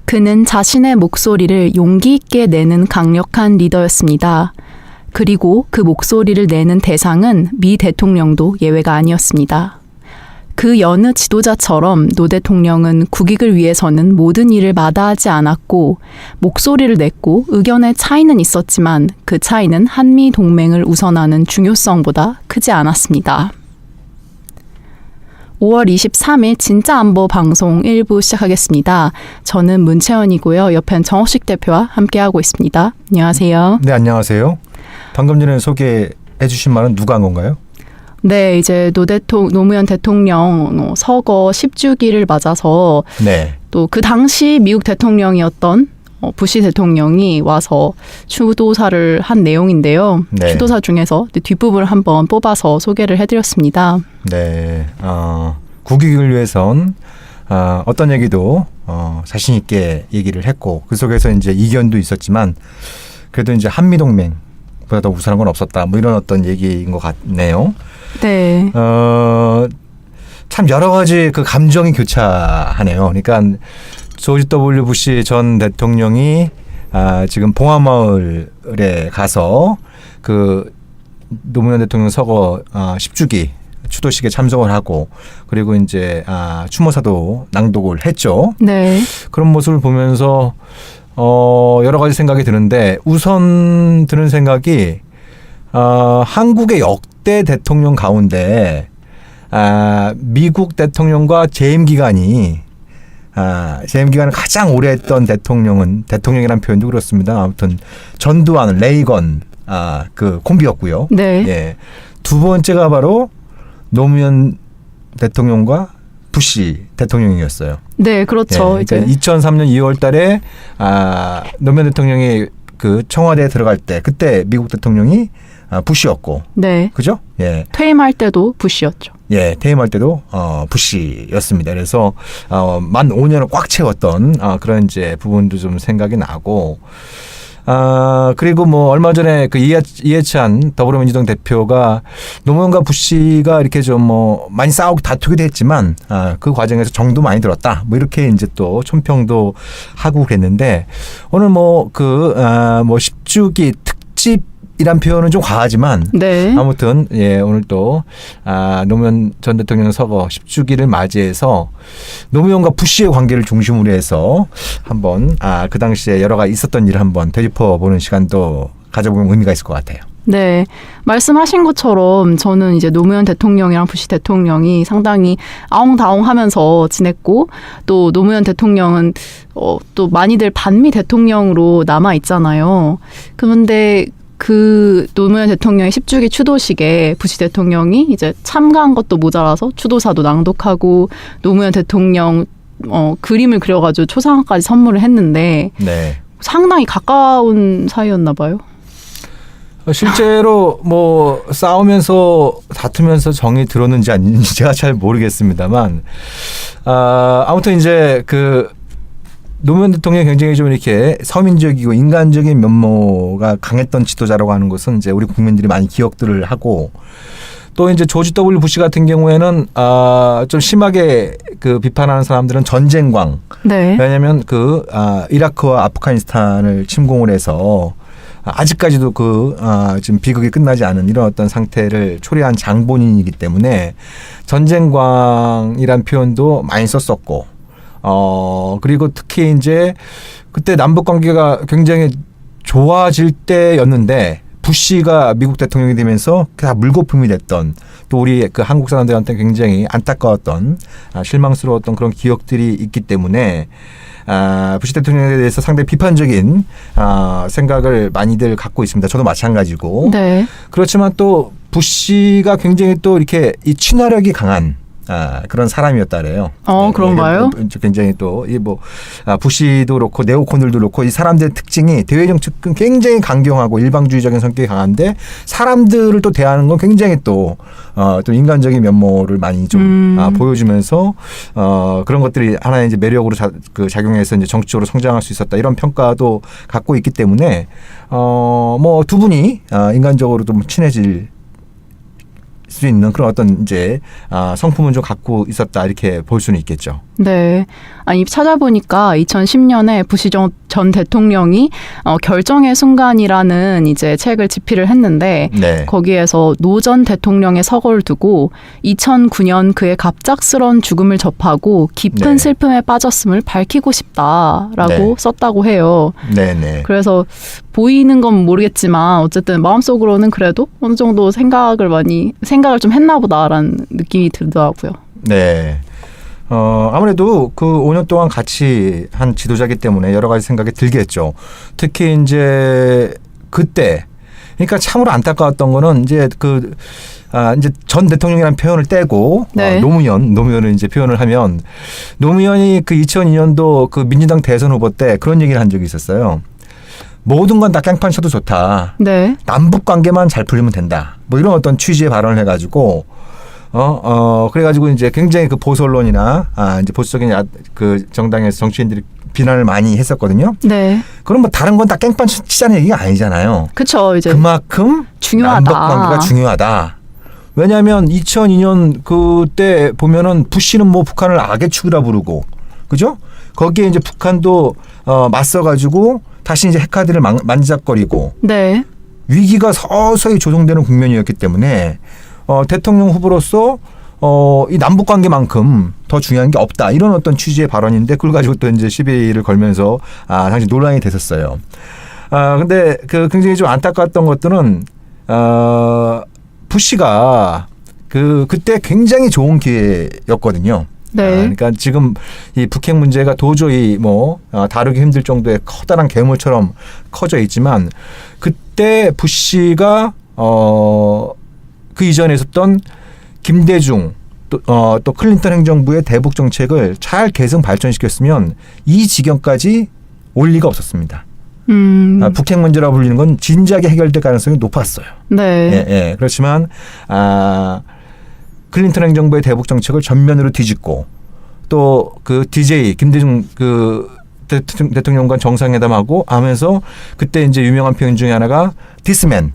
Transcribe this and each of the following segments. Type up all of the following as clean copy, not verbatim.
그는 자신의 목소리를 용기 있게 내는 강력한 리더였습니다. 그리고 그 목소리를 내는 대상은 미 대통령도 예외가 아니었습니다. 그 여느 지도자처럼 노 대통령은 국익을 위해서는 모든 일을 마다하지 않았고 목소리를 냈고 의견의 차이는 있었지만 그 차이는 한미 동맹을 우선하는 중요성보다 크지 않았습니다. 5월 23일 진짜 안보 방송 1부 시작하겠습니다. 저는 문채원이고요. 옆엔 정옥식 대표와 함께하고 있습니다. 안녕하세요. 네, 안녕하세요. 방금 전에 소개해 주신 말은 누가 한 건가요? 네, 이제 노무현 대통령 서거 10주기를 맞아서 네. 또 그 당시 미국 대통령이었던 부시 대통령이 와서 추도사를 한 내용인데요. 네. 추도사 중에서 뒷부분을 한번 뽑아서 소개를 해드렸습니다. 네, 국익을 위해선 어떤 얘기도 자신 있게 얘기를 했고 그 속에서 이제 이견도 있었지만 그래도 이제 한미 동맹보다 더 우선한 건 없었다. 뭐 이런 어떤 얘기인 것 같네요. 네. 참 여러 가지 그 감정이 교차하네요. 그러니까 조지 W 부시 전 대통령이 지금 봉화마을에 가서 그 노무현 대통령 서거 10주기 추도식에 참석을 하고 그리고 이제 추모사도 낭독을 했죠. 네. 그런 모습을 보면서 여러 가지 생각이 드는데 우선 드는 생각이 한국의 역대 대통령 가운데 미국 대통령과 재임 기간을 가장 오래 했던 대통령이라는 표현도 그렇습니다. 아무튼 전두환, 레이건 그 콤비였고요. 네. 예. 두 번째가 바로 노무현 대통령과 부시 대통령이었어요. 네, 그렇죠. 예. 이제 그러니까 2003년 2월 달에 노무현 대통령이 그 청와대에 들어갈 때 그때 미국 대통령이 부시였고. 네. 그죠? 예. 퇴임할 때도 부시였죠. 예, 퇴임할 때도 부시였습니다. 그래서 만 5년을 꽉 채웠던 그런 이제 부분도 좀 생각이 나고 그리고 뭐 얼마 전에 그 이해찬 더불어민주당 대표가 노무현과 부시가 이렇게 좀 뭐 많이 싸우고 다투기도 했지만 그 과정에서 정도 많이 들었다. 뭐 이렇게 이제 또 촌평도 하고 그랬는데 오늘 뭐 10주기 특집 이란 표현은 좀 과하지만 네. 아무튼 예 오늘 또 노무현 전 대통령 서거 10주기를 맞이해서 노무현과 부시의 관계를 중심으로 해서 한번 그 당시에 여러 가지 있었던 일을 한번 되짚어보는 시간도 가져보면 의미가 있을 것 같아요. 네. 말씀하신 것처럼 저는 이제 노무현 대통령이랑 부시 대통령이 상당히 아웅다웅하면서 지냈고 또 노무현 대통령은 또 많이들 반미 대통령으로 남아 있잖아요. 그런데 그 노무현 대통령의 10주기 추도식에 부시 대통령이 이제 참가한 것도 모자라서 추도사도 낭독하고 노무현 대통령 그림을 그려가지고 초상화까지 선물을 했는데 네. 상당히 가까운 사이였나 봐요. 실제로 뭐 싸우면서 다투면서 정이 들었는지 아닌지 제가 잘 모르겠습니다만 아무튼 이제 그 노무현 대통령이 굉장히 좀 이렇게 서민적이고 인간적인 면모가 강했던 지도자라고 하는 것은 이제 우리 국민들이 많이 기억들을 하고 또 이제 조지 W 부시 같은 경우에는 좀 심하게 그 비판하는 사람들은 전쟁광. 네. 왜냐하면 그 이라크와 아프가니스탄을 침공을 해서 아직까지도 그 지금 비극이 끝나지 않은 이런 어떤 상태를 초래한 장본인이기 때문에 전쟁광이란 표현도 많이 썼었고. 그리고 특히 이제 그때 남북 관계가 굉장히 좋아질 때였는데 부시가 미국 대통령이 되면서 다 물거품이 됐던 또 우리 그 한국 사람들한테 굉장히 안타까웠던 실망스러웠던 그런 기억들이 있기 때문에 부시 대통령에 대해서 상당히 비판적인 생각을 많이들 갖고 있습니다. 저도 마찬가지고. 네. 그렇지만 또 부시가 굉장히 또 이렇게 이 친화력이 강한 그런 사람이었다래요. 그런가요? 굉장히 또 이 뭐 부시도 그렇고 네오콘들도 그렇고 이 사람들의 특징이 대외 정책은 굉장히 강경하고 일방주의적인 성격이 강한데 사람들을 또 대하는 건 굉장히 또 인간적인 면모를 많이 좀 보여주면서 그런 것들이 하나의 이제 매력으로 작용해서 이제 정치적으로 성장할 수 있었다 이런 평가도 갖고 있기 때문에 뭐 두 분이 인간적으로 좀 친해질 수 있는 그런 어떤 이제 성품은 좀 갖고 있었다 이렇게 볼 수는 있겠죠. 네. 아니, 찾아보니까 2010년에 부시 전 대통령이 결정의 순간이라는 이제 책을 집필을 했는데 네. 거기에서 노 전 대통령의 서거를 두고 2009년 그의 갑작스런 죽음을 접하고 깊은 네. 슬픔에 빠졌음을 밝히고 싶다라고 네. 썼다고 해요. 네네. 그래서 보이는 건 모르겠지만 어쨌든 마음속으로는 그래도 어느 정도 생각을 좀 했나 보다라는 느낌이 들더라고요. 네. 아무래도 그 5년 동안 같이 한 지도자이기 때문에 여러 가지 생각이 들겠죠. 특히 이제 그때, 그러니까 참으로 안타까웠던 거는 이제 이제 전 대통령이라는 표현을 떼고 네. 노무현을 이제 표현을 하면 노무현이 그 2002년도 그 민주당 대선 후보 때 그런 얘기를 한 적이 있었어요. 모든 건 다 깽판 쳐도 좋다. 네. 남북 관계만 잘 풀리면 된다. 뭐 이런 어떤 취지의 발언을 해가지고 그래가지고 이제 굉장히 그 보수 언론이나 이제 보수적인 그 정당에서 정치인들이 비난을 많이 했었거든요. 네. 그럼 뭐 다른 건 다 깽판 치자는 얘기가 아니잖아요. 그쵸. 이제 그만큼 중요하다. 남북 관계가 중요하다. 왜냐하면 2002년 그때 보면은 부시는 뭐 북한을 악의 축이라 부르고, 그죠? 거기에 이제 북한도 맞서가지고 다시 이제 핵카드를 만지작거리고 네. 위기가 서서히 조성되는 국면이었기 때문에 대통령 후보로서 이 남북 관계만큼 더 중요한 게 없다 이런 어떤 취지의 발언인데 그걸 가지고 또 이제 시비를 걸면서 당시 논란이 됐었어요. 근데 그 굉장히 좀 안타까웠던 것들은 부시가 그때 굉장히 좋은 기회였거든요. 네. 그러니까 지금 이 북핵 문제가 도저히 다루기 힘들 정도의 커다란 괴물처럼 커져 있지만 그때 부시가 그 이전에 있었던 김대중 또 클린턴 행정부의 대북 정책을 잘 계승 발전시켰으면 이 지경까지 올 리가 없었습니다. 북핵 문제라고 불리는 건 진작에 해결될 가능성이 높았어요. 네. 예. 그렇지만 클린턴 행정부의 대북 정책을 전면으로 뒤집고 또 그 DJ 김대중 그 대통령과 정상회담하고 하면서 그때 이제 유명한 표현 중에 하나가 디스맨.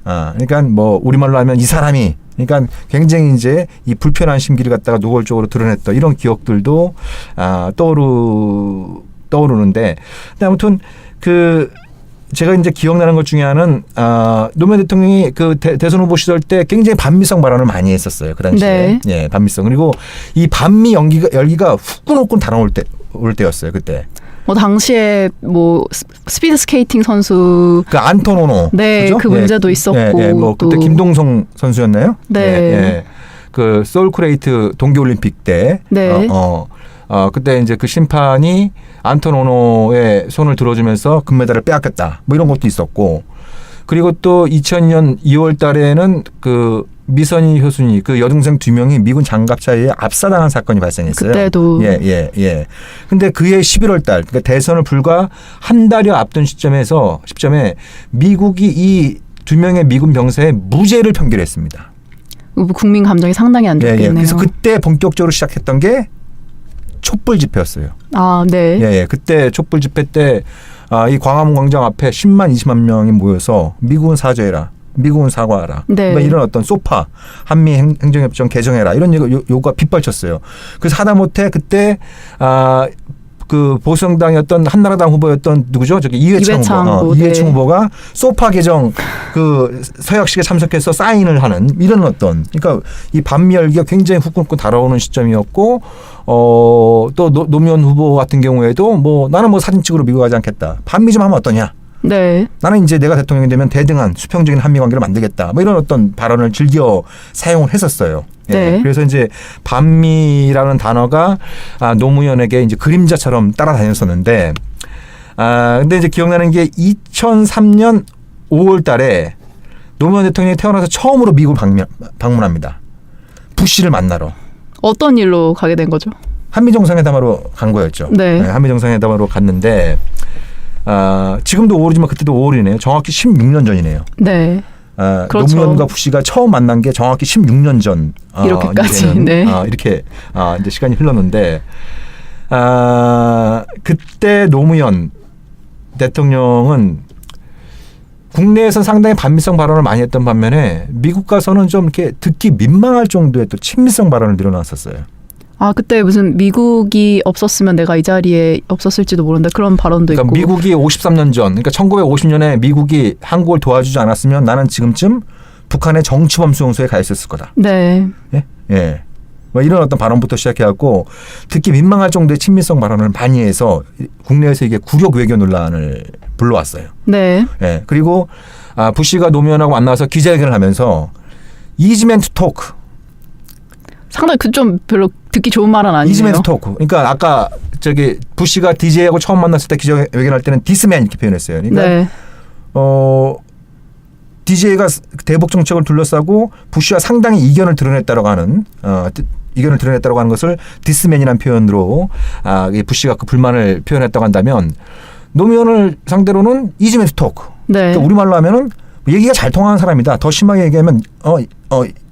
그러니까 뭐 우리말로 하면 이 사람이 그러니까 굉장히 이제 이 불편한 심기를 갖다가 노골적으로 드러냈던 이런 기억들도 떠오르는데 근데 아무튼 제가 이제 기억나는 것 중에 하나는 노무현 대통령이 그 대선 후보 시절 때 굉장히 반미성 발언을 많이 했었어요. 그 당시에. 네. 예, 반미성. 그리고 이 반미 열기가 후끈후끈 달아올 때였어요. 그때. 뭐 당시에 뭐 스피드 스케이팅 선수 그 안톤 오노. 네, 그죠? 그 문제도 있었고 뭐 그때 또 김동성 선수였나요? 네. 예. 그 서울크레이트 동계올림픽 때 네. 그때 이제 그 심판이 안톤 오노의 손을 들어주면서 금메달을 빼앗겼다. 뭐 이런 것도 있었고. 그리고 또 2002년 2월 달에는 그 미선희 효순이 그 여동생 2명이 미군 장갑차에 압사당한 사건이 발생했어요. 그때도. 예. 근데 그해 11월 달, 그러니까 대선을 불과 한 달여 앞둔 시점에 미국이 이 2명의 미군 병사의 무죄를 판결했습니다. 국민 감정이 상당히 안 좋겠네요. 그래서 그때 본격적으로 시작했던 게 촛불 집회였어요. 네. 그때 촛불 집회 때 이 광화문 광장 앞에 10만 20만 명이 모여서 미국은 사죄해라. 미국은 사과하라. 네. 이런 어떤 소파 한미 행정협정 개정해라. 이런 요구가 빗발쳤어요. 그래서 하다못해 그때 그 보수정당이었던 한나라당 후보였던 누구죠? 저기 이회창 후보. 이회창 후보가 소파 개정 그 서약식에 참석해서 사인을 하는 이런 어떤 그러니까 이 반미 열기가 굉장히 후끈후끈 달아오는 시점이었고 또 노무현 후보 같은 경우에도 뭐 나는 뭐 사진 찍으러 미국 가지 않겠다. 반미 좀 하면 어떠냐? 네. 나는 이제 내가 대통령이 되면 대등한 수평적인 한미 관계를 만들겠다. 뭐 이런 어떤 발언을 즐겨 사용을 했었어요. 네. 그래서 이제 반미라는 단어가 노무현에게 이제 그림자처럼 따라다녔었는데, 근데 이제 기억나는 게 2003년 5월 달에 노무현 대통령이 태어나서 처음으로 미국을 방문합니다. 부시를 만나러. 어떤 일로 가게 된 거죠? 한미 정상회담하러 간 거였죠. 네. 한미 정상회담하러 갔는데, 지금도 5월이지만 그때도 5월이네요. 정확히 16년 전이네요. 네. 그렇죠. 노무현과 부시가 처음 만난 게 정확히 16년 전. 이렇게까지. 네. 이렇게 이제 시간이 흘렀는데, 그때 노무현 대통령은 국내에서 상당히 반미성 발언을 많이 했던 반면에 미국 가서는 좀 이렇게 듣기 민망할 정도의 또 친미성 발언을 늘어놨었어요. 아, 그때 무슨 미국이 없었으면 내가 이 자리에 없었을지도 모른다 그런 발언도 그러니까 있고. 미국이 53년 전, 그러니까 1950년에 미국이 한국을 도와주지 않았으면 나는 지금쯤 북한의 정치범 수용소에 가 있었을 거다. 네. 예? 예. 뭐 이런 어떤 발언부터 시작해갖고 특히 민망할 정도의 친밀성 발언을 많이 해서 국내에서 이게 굴욕 외교 논란을 불러왔어요. 네. 예. 그리고 부시가 노무현하고 만나서 기자회견을 하면서 이즈멘트 토크. 상당히 그 좀 별로 듣기 좋은 말은 아니에요. 이즈멘트 토크. 그러니까 아까 저기 부시가 DJ하고 처음 만났을 때 기자회견할 때는 디스맨 이렇게 표현했어요. 그러니까 네. DJ가 대북 정책을 둘러싸고 부시와 상당히 이견을 드러냈다고 하는 것을 디스맨이라는 표현으로 부시가 그 불만을 표현했다고 한다면 노무현을 상대로는 이즈멘트 토크. 네. 그러니까 우리말로 하면은 얘기가 잘 통하는 사람이다. 더 심하게 얘기하면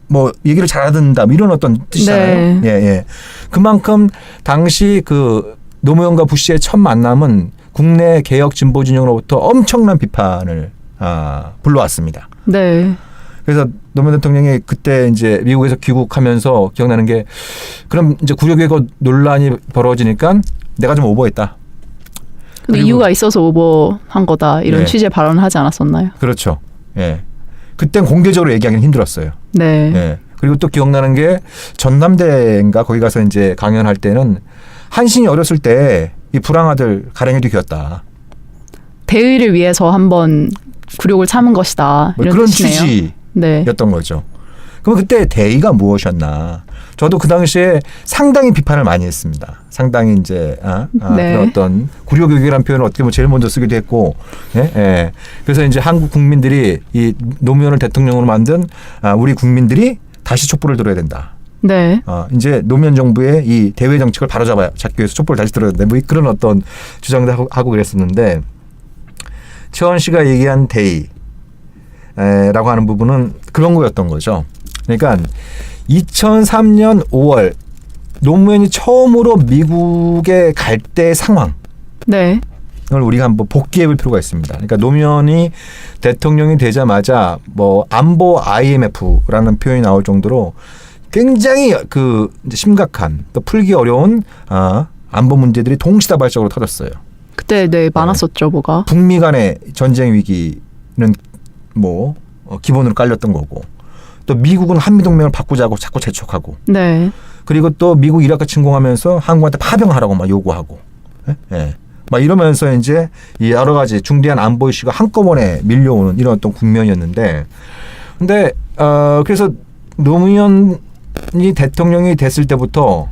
뭐 얘기를 잘 알아듣는다. 뭐 이런 어떤 뜻이잖아요. 네. 예, 예. 그만큼 당시 그 노무현과 부시의 첫 만남은 국내 개혁 진보 진영으로부터 엄청난 비판을 불러왔습니다. 네. 그래서 노무현 대통령이 그때 이제 미국에서 귀국하면서 기억나는 게 그럼 이제 구역외교 논란이 벌어지니까 내가 좀 오버했다. 근데 이유가 있어서 오버한 거다 이런 네. 취지의 발언을 하지 않았었나요? 그렇죠. 예. 그땐 공개적으로 얘기하기는 힘들었어요. 네. 예. 그리고 또 기억나는 게 전남대인가 거기 가서 이제 강연할 때는 한신이 어렸을 때 이 불황아들 가랭이도 귀었다. 대의를 위해서 한번 굴욕을 참은 것이다. 뭐 이런 그런 뜻이네요. 취지였던 네. 거죠. 그럼 그때 대의가 무엇이었나? 저도 그 당시에 상당히 비판을 많이 했습니다. 상당히 이제 네. 그런 어떤 굴욕외교라는 표현을 어떻게 보면 제일 먼저 쓰기도 했고, 예, 예. 그래서 이제 한국 국민들이 이 노무현을 대통령으로 만든 우리 국민들이 다시 촛불을 들어야 된다. 네. 이제 노무현 정부의 이 대외 정책을 바로잡기 위해서 촛불을 다시 들어야 된다. 뭐 그런 어떤 주장도 하고 그랬었는데 최원 씨가 얘기한 대의라고 하는 부분은 그런 거였던 거죠. 그러니까 2003년 5월 노무현이 처음으로 미국에 갈 때 상황. 네. 이걸 우리가 한번 복기해 볼 필요가 있습니다. 그러니까 노무현이 대통령이 되자마자 뭐 안보 IMF라는 표현이 나올 정도로 굉장히 그 심각한 또 풀기 어려운 안보 문제들이 동시다발적으로 터졌어요. 그때 네 많았었죠 뭐가. 북미 간의 전쟁 위기는 뭐 기본으로 깔렸던 거고 또 미국은 한미동맹을 바꾸자고 자꾸 재촉하고 네. 그리고 또 미국 이라크 침공하면서 한국한테 파병하라고 막 요구하고 예. 막 이러면서 이제 이 여러 가지 중대한 안보 이슈가 한꺼번에 밀려오는 이런 어떤 국면이었는데 근데 그래서 노무현이 대통령이 됐을 때부터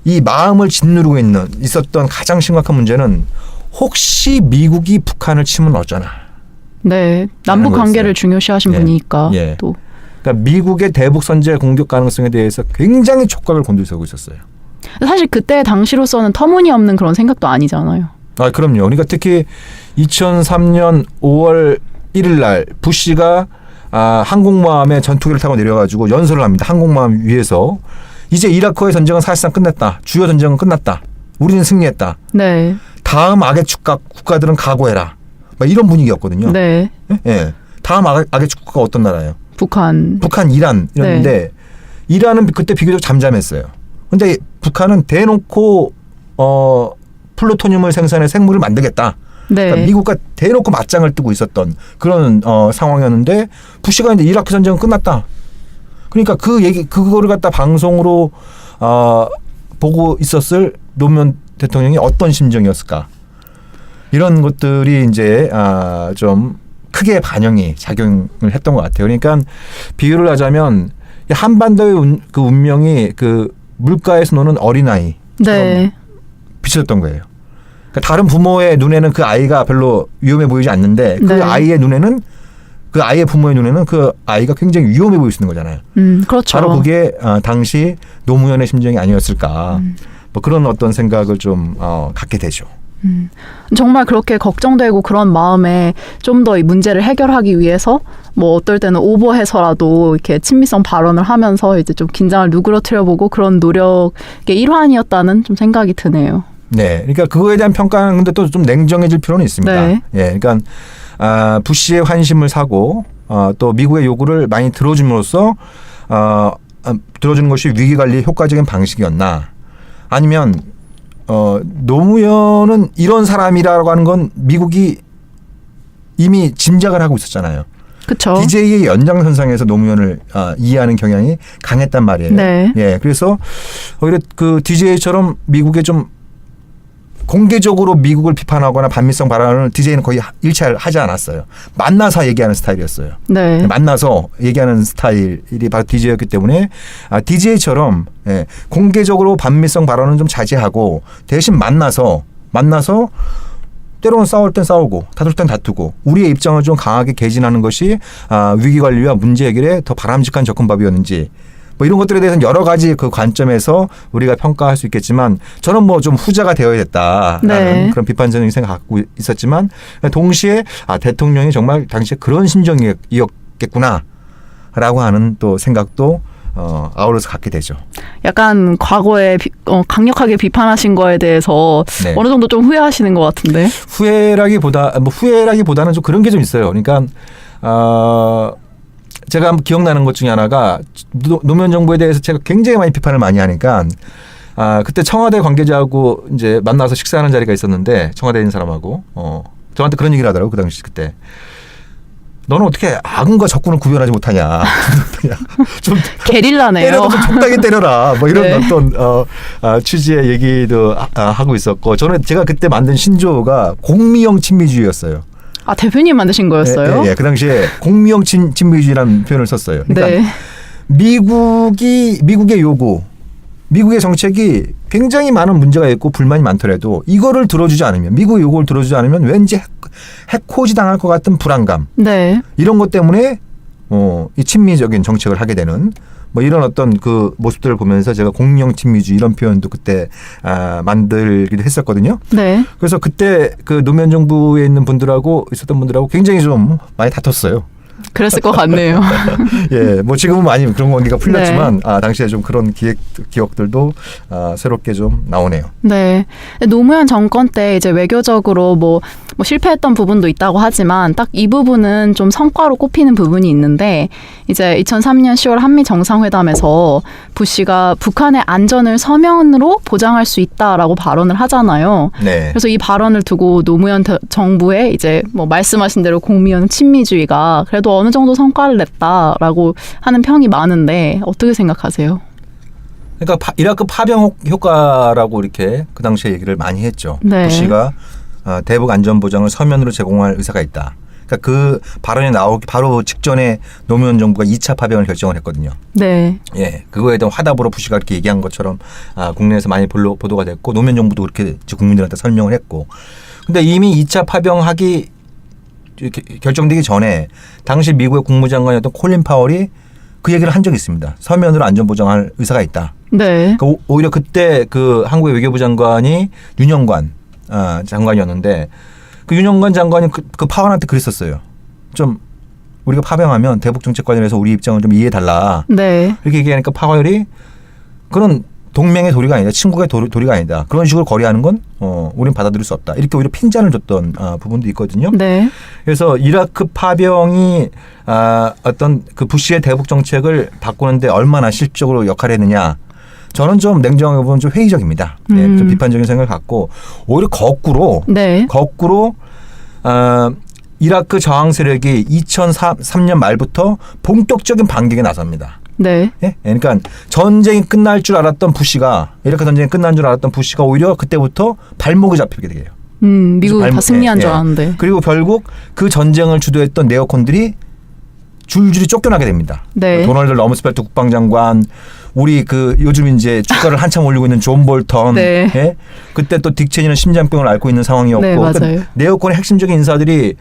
이 마음을 짓누르고 있었던 가장 심각한 문제는 혹시 미국이 북한을 치면 어쩌나. 네. 남북 관계를 거였어요. 중요시하신 예. 분이니까 예. 또. 그러니까 미국의 대북 선제 공격 가능성에 대해서 굉장히 촉각을 곤두세우고 있었어요. 사실 그때 당시로서는 터무니없는 그런 생각도 아니잖아요. 그럼요. 그러니까 특히 2003년 5월 1일 날 부시가 항공모함에 전투기를 타고 내려가지고 연설을 합니다. 항공모함 위에서 이제 이라크의 전쟁은 사실상 끝났다. 주요 전쟁은 끝났다. 우리는 승리했다. 네. 다음 악의 국가들은 각오해라. 막 이런 분위기였거든요. 네. 예. 다음 악의 국가가 어떤 나라예요? 북한, 이란 이랬는데 네. 이란은 그때 비교적 잠잠했어요. 근데 북한은 대놓고 플루토늄을 생산해 생물을 만들겠다. 네. 그러니까 미국과 대놓고 맞짱을 뜨고 있었던 그런 상황이었는데 부시가 이제 이라크 전쟁은 끝났다. 그러니까 그거를 갖다 방송으로 보고 있었을 노무현 대통령이 어떤 심정이었을까? 이런 것들이 이제 좀 크게 작용을 했던 것 같아요. 그러니까 비유를 하자면 한반도의 그 운명이 그 물가에서 노는 어린아이 네. 비춰졌던 거예요. 그러니까 다른 부모의 눈에는 그 아이가 별로 위험해 보이지 않는데 그 네. 아이의 눈에는 그 아이의 부모의 눈에는 그 아이가 굉장히 위험해 보일 수 있는 거잖아요. 그렇죠. 바로 그게 당시 노무현의 심정이 아니었을까. 뭐 그런 어떤 생각을 좀 갖게 되죠. 정말 그렇게 걱정되고 그런 마음에 좀 더 이 문제를 해결하기 위해서 뭐 어떨 때는 오버해서라도 이렇게 친밀성 발언을 하면서 이제 좀 긴장을 누그러뜨려보고 그런 노력의 일환이었다는 좀 생각이 드네요. 네, 그러니까 그거에 대한 평가는 근데 또 좀 냉정해질 필요는 있습니다. 네. 예, 그러니까 부시의 환심을 사고 또 미국의 요구를 많이 들어줌으로써 들어주는 것이 위기관리의 효과적인 방식이었나? 아니면 노무현은 이런 사람이라고 하는 건 미국이 이미 짐작을 하고 있었잖아요. 그렇죠. DJ의 연장선상에서 노무현을 이해하는 경향이 강했단 말이에요. 네. 예, 그래서 오히려 그 DJ처럼 미국에 좀 공개적으로 미국을 비판하거나 반미성 발언을 DJ는 거의 일체 하지 않았어요. 만나서 얘기하는 스타일이었어요. 네. 만나서 얘기하는 스타일이 바로 DJ였기 때문에 DJ처럼 공개적으로 반미성 발언은 좀 자제하고 대신 만나서 때로는 싸울 땐 싸우고 다툴 땐 다투고 우리의 입장을 좀 강하게 개진하는 것이 위기관리와 문제 해결에 더 바람직한 접근법이었는지 뭐 이런 것들에 대해서는 여러 가지 그 관점에서 우리가 평가할 수 있겠지만 저는 뭐 좀 후자가 되어야 됐다라는 네. 그런 비판적인 생각을 갖고 있었지만 동시에 대통령이 정말 당시에 그런 심정이었겠구나라고 하는 또 생각도 아우러서 갖게 되죠. 약간 과거에 강력하게 비판하신 거에 대해서 네. 어느 정도 좀 후회하시는 것 같은데. 후회라기보다는 좀 그런 게 좀 있어요. 그러니까 제가 기억나는 것 중에 하나가 노무현 정부에 대해서 제가 굉장히 많이 비판을 많이 하니까 그때 청와대 관계자하고 이제 만나서 식사하는 자리가 있었는데 청와대에 있는 사람하고 저한테 그런 얘기를 하더라고 그 당시 그때. 너는 어떻게 악은과 적군을 구별하지 못하냐. 좀 게릴라네요. 때려도 좀 적당히 때려라. 뭐 이런 네. 어떤 취지의 얘기도 하고 있었고 제가 그때 만든 신조어가 공미형 친미주의였어요. 대표님 만드신 거였어요? 예. 그 당시에 공미형 친미주의라는 표현을 썼어요. 그러니까 네. 미국의 요구, 미국의 정책이 굉장히 많은 문제가 있고 불만이 많더라도 이거를 들어주지 않으면 미국의 요구를 들어주지 않으면 왠지 해코지 당할 것 같은 불안감 네. 이런 것 때문에 이 친미적인 정책을 하게 되는 뭐 이런 어떤 그 모습들을 보면서 제가 공명 친미주의 이런 표현도 그때 만들기도 했었거든요. 네. 그래서 그때 그 노무현 정부에 있는 분들하고 있었던 분들하고 굉장히 좀 많이 다퉜어요. 그랬을 것 같네요. 예, 뭐 지금은 많이 그런 관계가 풀렸지만 당시에 좀 그런 기억들도 새롭게 좀 나오네요. 네. 노무현 정권 때 이제 외교적으로 뭐 실패했던 부분도 있다고 하지만 딱 이 부분은 좀 성과로 꼽히는 부분이 있는데 이제 2003년 10월 한미 정상회담에서 부시가 북한의 안전을 서면으로 보장할 수 있다라고 발언을 하잖아요. 네. 그래서 이 발언을 두고 노무현 정부의 이제 뭐 말씀하신 대로 공미형 친미주의가 그래도 어느 정도 성과를 냈다라고 하는 평이 많은데 어떻게 생각하세요? 그러니까 이라크 파병 효과라고 이렇게 그 당시에 얘기를 많이 했죠. 네. 부시가 대북 안전 보장을 서면으로 제공할 의사가 있다. 그러니까 그 발언이 나오기 바로 직전에 노무현 정부가 2차 파병을 결정을 했거든요. 네. 예, 그거에 대한 화답으로 부시가 그렇게 얘기한 것처럼 국내에서 많이 보도가 됐고 노무현 정부도 그렇게 국민들한테 설명을 했고, 근데 이미 2차 파병하기 결정되기 전에 당시 미국의 국무장관이었던 콜린 파월이 그 얘기를 한 적이 있습니다. 서면으로 안전 보장할 의사가 있다. 네. 오히려 그때 그 한국의 외교부 장관이 윤영관 장관이었는데 그 윤영관 장관이 그 파월한테 그랬었어요. 좀 우리가 파병하면 대북 정책 관련해서 우리 입장을 좀 이해해달라. 네. 이렇게 얘기하니까 파월이 그런 동맹의 도리가 아니다. 친구의 도리가 아니다. 그런 식으로 거래하는 건 우리는 받아들일 수 없다. 이렇게 오히려 핀잔을 줬던 부분도 있거든요. 네. 그래서 이라크 파병이 어떤 그 부시의 대북 정책을 바꾸는데 얼마나 실질적으로 역할을 했느냐. 저는 좀 냉정하게 보면 좀 회의적입니다. 네, 좀 비판적인 생각을 갖고 오히려 거꾸로 네. 이라크 저항 세력이 2003년 말부터 본격적인 반격에 나섭니다. 네. 예? 그러니까 전쟁이 끝날 줄 알았던 부시가 이라크 전쟁이 끝난 줄 알았던 부시가 오히려 그때부터 발목이 잡히게 돼요. 미국이 다 승리한 줄 알았는데. 그리고 결국 그 전쟁을 주도했던 네오콘들이 줄줄이 쫓겨나게 됩니다. 네. 도널드 럼스펠트 국방장관, 우리 그 요즘 이제 주가를 한참 올리고 있는 존 볼턴, 네. 예? 그때 또 딕 체니는 심장병을 앓고 있는 상황이었고, 네, 맞아요. 그러니까 네오콘의 핵심적인 인사들이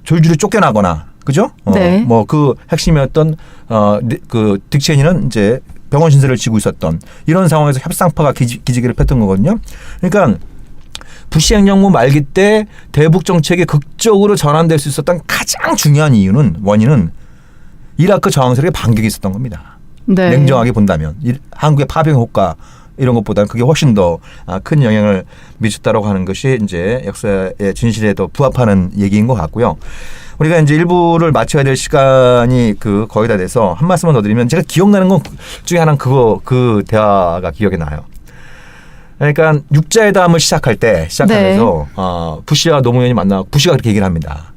줄줄이 쫓겨나거나, 그죠? 네. 뭐 그 핵심이었던 그 딕 체니는 이제 병원 신세를 지고 있었던 이런 상황에서 협상파가 기지개를 폈던 거거든요. 그러니까 부시 행정부 말기 때 대북 정책이 극적으로 전환될 수 있었던 가장 중요한 원인은 이라크 저항 세력의 반격이 있었던 겁니다. 네. 냉정하게 본다면 한국의 파병 효과 이런 것보다는 그게 훨씬 더 큰 영향을 미쳤다라고 하는 것이 이제 역사의 진실에 더 부합하는 얘기인 것 같고요. 우리가 이제 일부를 마쳐야 될 시간이 거의 다 돼서 한 말씀만 더 드리면 제가 기억나는 건 중에 하나는 그 대화가 기억이 나요. 그러니까 육자회담을 시작하면서 부시와 노무현이 만나 부시가 그렇게 얘기를 합니다.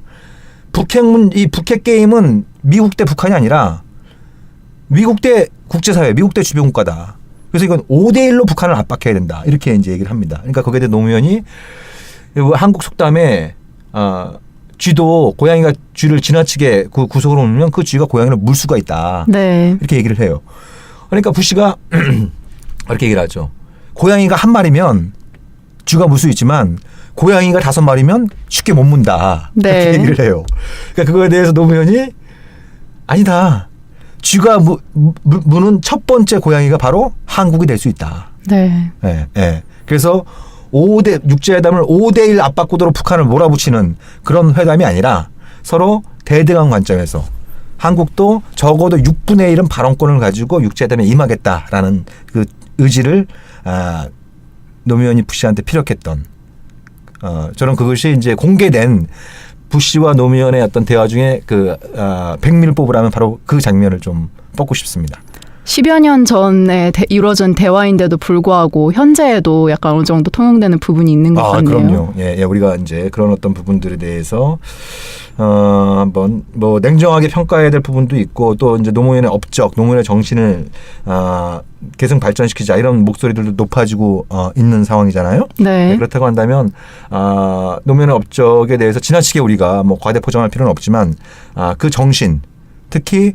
이 북핵 게임은 미국 대 북한이 아니라 미국 대 국제사회, 미국 대 주변 국가다. 그래서 이건 5대1로 북한을 압박해야 된다. 이렇게 이제 얘기를 합니다. 그러니까 거기에 대해 노무현이 한국 속담에 쥐도 고양이가 쥐를 지나치게 구석으로 놓으면 그 쥐가 고양이를 물 수가 있다. 네. 이렇게 얘기를 해요. 그러니까 부시가 이렇게 얘기를 하죠. 고양이가 한 마리면 쥐가 물 수 있지만 고양이가 5마리면 쉽게 못 문다. 네. 이렇게 얘기를 해요. 그러니까 그거에 대해서 노무현이 아니다. 쥐가 무는 첫 번째 고양이가 바로 한국이 될 수 있다. 네. 예, 예. 그래서 육제회담을 5대1 압박구도로 북한을 몰아붙이는 그런 회담이 아니라 서로 대등한 관점에서 한국도 적어도 6분의 1은 발언권을 가지고 육제회담에 임하겠다라는 그 의지를 노무현이 부시한테 피력했던 저는 그것이 이제 공개된 부시와 노무현의 어떤 대화 중에 백미를 뽑으라면 바로 그 장면을 좀 뽑고 싶습니다. 10여 년 전에 이루어진 대화인데도 불구하고 현재에도 약간 어느 정도 통용되는 부분이 있는 것 같네요. 그럼요. 예, 우리가 이제 그런 어떤 부분들에 대해서 한번 뭐 냉정하게 평가해야 될 부분도 있고 또 이제 노무현의 업적, 노무현의 정신을 계승 발전시키자 이런 목소리들도 높아지고 있는 상황이잖아요. 네. 그렇다고 한다면 노무현의 업적에 대해서 지나치게 우리가 뭐 과대 포장할 필요는 없지만 그 정신, 특히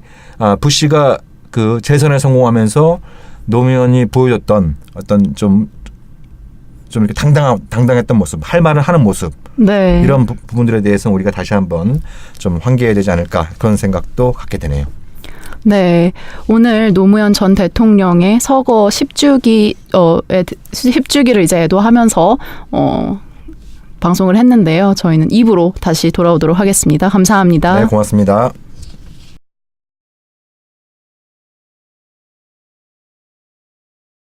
부시가 그 재선에 성공하면서 노무현이 보여줬던 어떤 좀 이렇게 당당했던 모습, 할 말을 하는 모습, 네. 이런 부분들에 대해서는 우리가 다시 한번 좀 환기해야 되지 않을까 그런 생각도 갖게 되네요. 네, 오늘 노무현 전 대통령의 서거 10주기를 이제 애도하면서 방송을 했는데요. 저희는 2부로 다시 돌아오도록 하겠습니다. 감사합니다. 네, 고맙습니다.